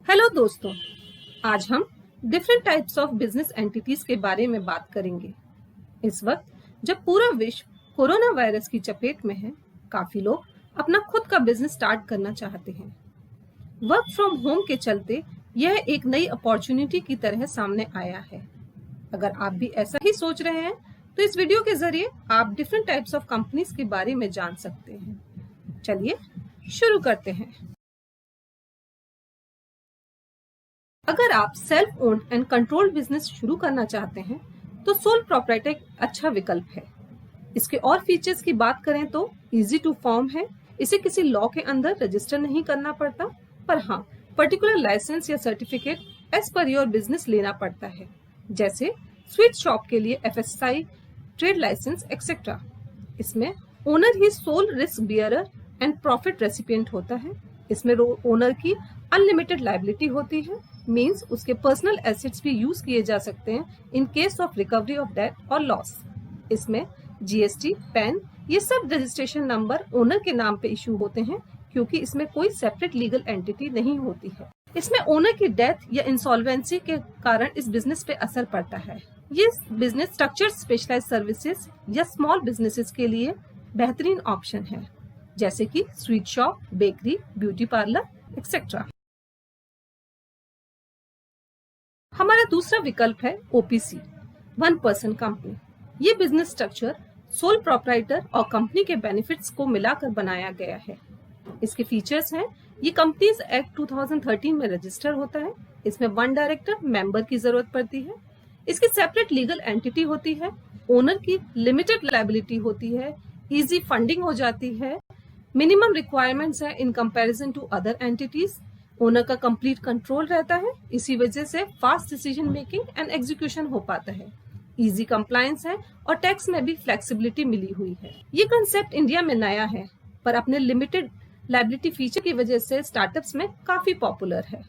Hello दोस्तों, आज हम different types of business entities के बारे में बात करेंगे। इस वक्त जब पूरा विश्व कोरोना वायरस की चपेट में है, काफी लोग अपना खुद का बिजनेस स्टार्ट करना चाहते हैं। वर्क फ्रॉम होम के चलते यह एक नई अपॉर्चुनिटी की तरह सामने आया है। अगर आप भी ऐसा ही सोच रहे हैं तो इस वीडियो के जरिए आप डिफरेंट टाइप्स ऑफ कंपनीज के बारे में जान सकते हैं। चलिए शुरू करते हैं। अगर आप self owned and controlled business शुरू करना चाहते हैं तो सोल प्रोप्राइटर एक अच्छा विकल्प है। इसके और फीचर्स की बात करें तो इजी टू फॉर्म है, इसे किसी लॉ के अंदर रजिस्टर नहीं करना पड़ता, पर हाँ पर्टिकुलर लाइसेंस या certificate as per your business लेना पड़ता है, जैसे स्वीट शॉप के लिए FSI, ट्रेड लाइसेंस एक्सेट्रा। इसमें ओनर ही sole risk bearer and profit recipient होता है। इसमें ओनर की अनलिमिटेड लायबिलिटी होती है, मींस उसके पर्सनल एसेट्स भी यूज किए जा सकते हैं in case of recovery of debt और लॉस। इसमें GST, पैन ये सब रजिस्ट्रेशन नंबर ओनर के नाम पे इशू होते हैं, क्योंकि इसमें कोई सेपरेट लीगल एंटिटी नहीं होती है। इसमें ओनर की डेथ या इंसॉल्वेंसी के कारण इस बिजनेस पे असर पड़ता है। ये बिजनेस स्ट्रक्चर स्पेशलाइज सर्विसेज या स्मॉल बिजनेसेस के लिए बेहतरीन ऑप्शन है, जैसे कि sweet shop, bakery, beauty parlour etcetera. हमारा दूसरा विकल्प है OPC, वन पर्सन कंपनी। ये बिजनेस स्ट्रक्चर सोल प्रोप्राइटर और कंपनी के बेनिफिट्स को मिलाकर बनाया गया है। इसके फीचर्स हैं, ये कंपनीज एक्ट 2013 में रजिस्टर होता है। इसमें वन डायरेक्टर मेंबर की जरूरत पड़ती है। इसकी सेपरेट लीगल एंटिटी होती है। ओनर की लिमिटेड लायबिलिटी होती है। इजी फंडिंग हो जाती है। मिनिमम रिक्वायरमेंट्स है in comparison to other entities. Owner का कंप्लीट कंट्रोल रहता है, इसी वजह से fast decision making and execution हो पाता है। इजी कंप्लायंस है और टैक्स में भी फ्लेक्सिबिलिटी मिली हुई है। ये कंसेप्ट इंडिया में नया है, पर अपने लिमिटेड लायबिलिटी फीचर की वजह से स्टार्टअप्स में काफी पॉपुलर है।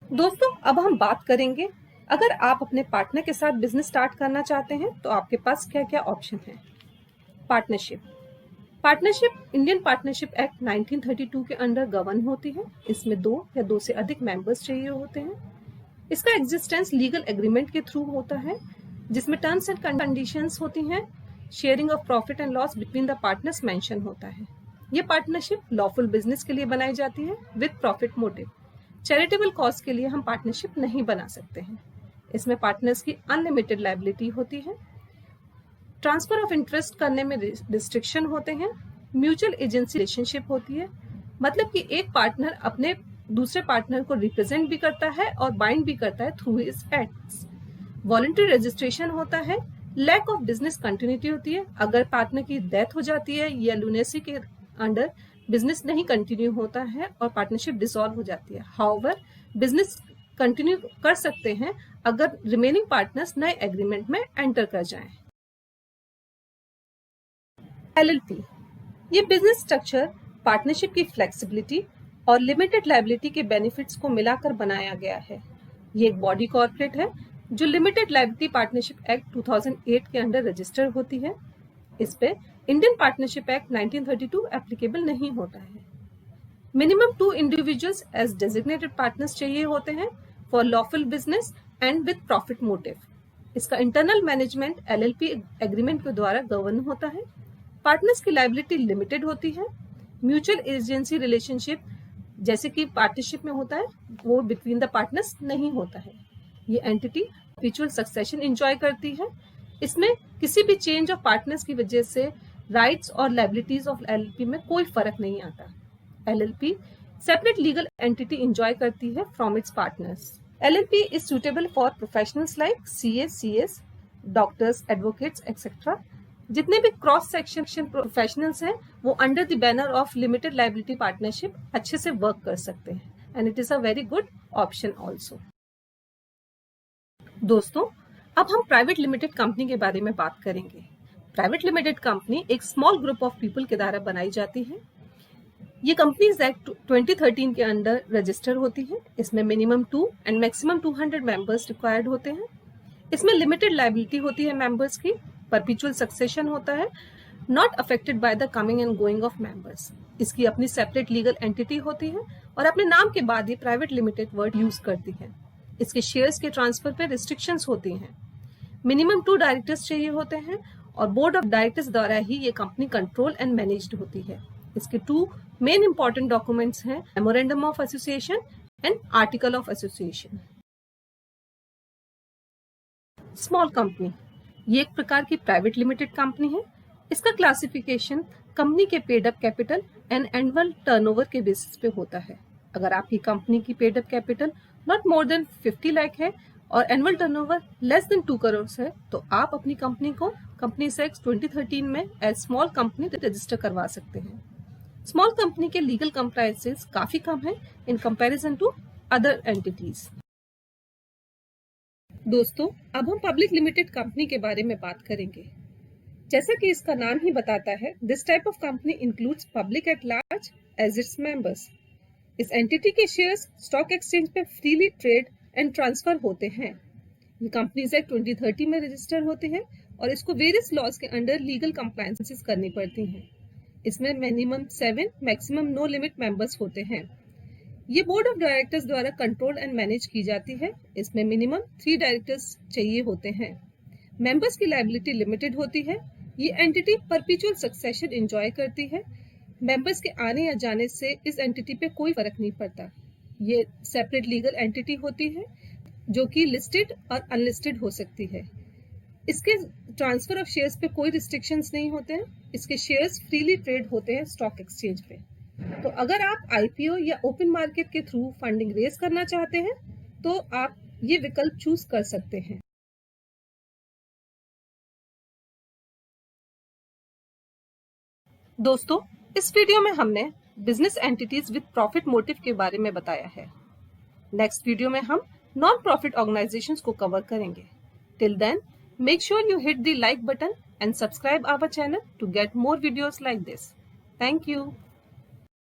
दोस्तों, अब हम बात करेंगे अगर आप अपने पार्टनर के साथ बिजनेस स्टार्ट करना चाहते हैं तो आपके पास क्या क्या ऑप्शन है। पार्टनरशिप इंडियन पार्टनरशिप एक्ट 1932 के अंडर गवर्न होती है। इसमें 2 या 2 से अधिक मेंबर्स चाहिए होते हैं। इसका एग्जिस्टेंस लीगल एग्रीमेंट के थ्रू होता है, जिसमें टर्म्स एंड कंडीशंस होती हैं। Sharing of profit and loss between the partners mention होता है। ये पार्टनरशिप लॉफुल बिजनेस के लिए बनाई जाती है with profit motive. Charitable cause के लिए हम पार्टनरशिप नहीं बना सकते हैं। इसमें पार्टनर्स की अनलिमिटेड लायबिलिटी होती है। ट्रांसफर ऑफ इंटरेस्ट करने में रिस्ट्रिक्शन होते हैं। म्यूचुअल एजेंसी रिलेशनशिप होती है, मतलब कि एक पार्टनर अपने दूसरे पार्टनर को रिप्रेजेंट भी करता है और बाइंड भी करता है through his acts. Voluntary registration होता है। लैक ऑफ बिजनेस कंटिन्यूटी होती है, अगर पार्टनर की डेथ हो जाती है या लूनेसी के अंडर बिजनेस नहीं कंटिन्यू होता है और पार्टनरशिप डिसॉल्व हो जाती है। हाउएवर बिजनेस कंटिन्यू कर सकते हैं अगर रिमेनिंग पार्टनर्स नए एग्रीमेंट में एंटर कर जाएं। LLP, ये बिजनेस स्ट्रक्चर पार्टनरशिप की फ्लेक्सिबिलिटी और लिमिटेड लायबिलिटी के बेनिफिट्स को मिलाकर बनाया गया है। ये एक बॉडी कॉर्पोरेट है जो लिमिटेड लायबिलिटी पार्टनरशिप एक्ट 2008 के अंडर रजिस्टर होती है। इस पे इंडियन पार्टनरशिप एक्ट 1932 एप्लीकेबल नहीं होता है। Minimum 2 individuals as designated partners चाहिए होते हैं for lawful business and with profit motive. इसका इंटरनल मैनेजमेंट LLP एग्रीमेंट के द्वारा गवर्न होता है। पार्टनर्स की लायबिलिटी लिमिटेड होती है। म्यूचुअल एजेंसी रिलेशनशिप जैसे कि पार्टनरशिप में होता है वो बिटवीन द पार्टनर्स नहीं होता है। ये एंटिटी म्यूचुअल सक्सेशन एंजॉय करती है। इसमें किसी भी चेंज ऑफ पार्टनर्स की वजह से राइट्स और लायबिलिटीज ऑफ LLP में कोई फर्क नहीं आता। LLP separate legal entity enjoy करती है from its partners. LLP is suitable for professionals like CA, CS, doctors, advocates etcetera. जितने भी क्रॉस सेक्शन प्रोफेशनल्स हैं वो under the banner of limited liability partnership अच्छे से वर्क कर सकते हैं, and it is a very good option also. दोस्तों, अब हम प्राइवेट लिमिटेड कंपनी के बारे में बात करेंगे। प्राइवेट लिमिटेड कंपनी एक स्मॉल ग्रुप ऑफ पीपल के द्वारा बनाई जाती है। ये कंपनीज एक्ट 2013 के अंडर रजिस्टर होती है। इसमें minimum 2 and maximum 200 members required होते हैं। इसमें लिमिटेड लायबिलिटी होती है मेंबर्स की। परपेचुअल सक्सेशन होता है, not affected by the coming and going of members. इसकी अपनी सेपरेट लीगल एंटिटी होती है और अपने नाम के बाद ये प्राइवेट लिमिटेड वर्ड यूज करती है। इसके शेयर्स के ट्रांसफर पे रिस्ट्रिक्शंस होती हैं। मिनिमम 2 डायरेक्टर्स चाहिए होते हैं और बोर्ड ऑफ डायरेक्टर्स द्वारा ही ये कंपनी कंट्रोल एंड मैनेज्ड होती है। इसके 2 मेन इंपॉर्टेंट डॉक्यूमेंट्स हैं, memorandum of association and article of association. Small company ये एक प्रकार की प्राइवेट लिमिटेड कंपनी है। इसका क्लासिफिकेशन कंपनी के paid up capital and annual turnover के बेसिस पे होता है। अगर आपकी कंपनी की paid up capital not more than 50 lakh है और annual turnover less than 2 crore है, तो आप अपनी कंपनी को कंपनीज एक्ट 2013 में एज स्मॉल कंपनी रजिस्टर करवा सकते हैं। स्मॉल कंपनी के लीगल कंप्लायंसेस काफी कम है in comparison to other entities. दोस्तों, अब हम पब्लिक लिमिटेड कंपनी के बारे में बात करेंगे। जैसा कि इसका नाम ही बताता है, this type of company includes public at large as its members. इस एंटिटी के शेयर्स स्टॉक एक्सचेंज पे फ्रीली ट्रेड एंड ट्रांसफर होते हैं। ये कंपनीज एक्ट 2013 में रजिस्टर होते हैं और इसको वेरियस लॉज के अंडर लीगल कंप्लायंसेस करनी पड़ती हैं। इसमें minimum 7 maximum no limit members होते हैं। ये बोर्ड ऑफ डायरेक्टर्स द्वारा कंट्रोल एंड मैनेज की जाती है। इसमें मिनिमम 3 डायरेक्टर्स चाहिए होते हैं। मेंबर्स की लायबिलिटी लिमिटेड होती है। ये एंटिटी परपेचुअल सक्सेशन एंजॉय करती है। मेंबर्स के आने या जाने से इस एंटिटी पे कोई फर्क नहीं पड़ता। ये सेपरेट लीगल एंटिटी होती है जो कि लिस्टेड और अनलिस्टेड हो सकती है। इसके ट्रांसफर ऑफ शेयर्स पे कोई रिस्ट्रिक्शंस नहीं होते हैं। इसके शेयर्स फ्रीली ट्रेड होते हैं स्टॉक एक्सचेंज पे। तो अगर आप आईपीओ या ओपन मार्केट के थ्रू फंडिंग रेज करना चाहते हैं तो आप ये विकल्प चूज कर सकते हैं। दोस्तों, इस वीडियो में हमने business entities with profit motive के बारे में बताया है। नेक्स्ट वीडियो में हम नॉन प्रॉफिट ऑर्गेनाइजेशंस को कवर करेंगे। Till then, make sure you hit the like button and subscribe our channel to get more videos like this. Thank you.